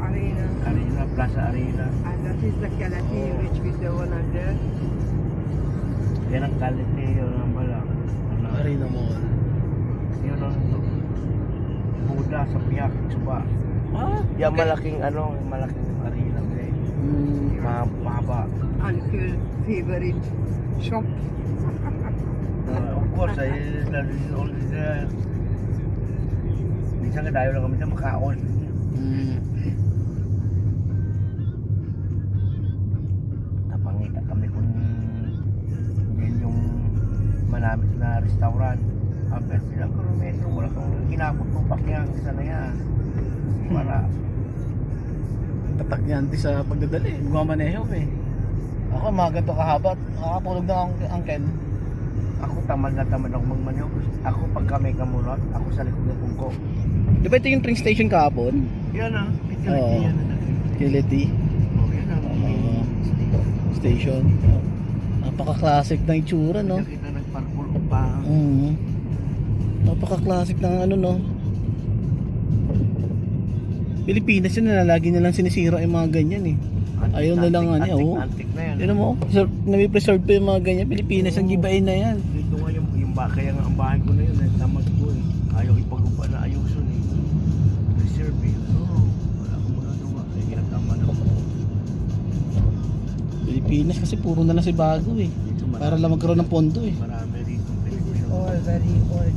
Arena. Arena, Plaza Arena. And that is the quality which we do one under. Yan ang quality, yun ang balang. Arena Mall. Yun ang Buda sa Piyak, Suba. Ah, Yan malaking malaking arena eh. Mahaba. Uncle favorite shop. Of course, always minsan ka dayo lang kami na makaon. Napangita kami kung yan yung manamit na restaurant. Abel sila kung metro, wala kang kinapot mo pakyang isa na yan. Para tatak niyan sa pagdadali. Gumamaneho eh. Ako mga ganito kahaba. Nakakapulog na ang Ken. ako tamad na tamad ako magmanok. Ako pag kami kamunot, ako sa likod ng pungko. Di ba ito yung train station kahapon? Yan ah, Oo. yan na. Kiliti. Oh, yan ah. Station. Napaka-classic na itsura, no? Kita nagparkour pa. Napaka-classic ng ano, no? Pilipinas yun na lagi nilang sinisira yung mga ganyan eh. Ayaw na lang ano, oh. Antik na yan. Yun mo, nami-preserve pa yung mga ganyan. Pilipinas ang gibain na yan. Dito nga yung kaya nga ang bahay ko na yun, tamad ko eh. Ayaw ipag-upa na ayusun eh. Reserve eh. Oo, wala akong magagawa. Kaya ginagtama na ako. Pilipinas kasi puro na lang si bago eh. Dito Para lang magkaroon ng pondo eh. marami rito television. All very old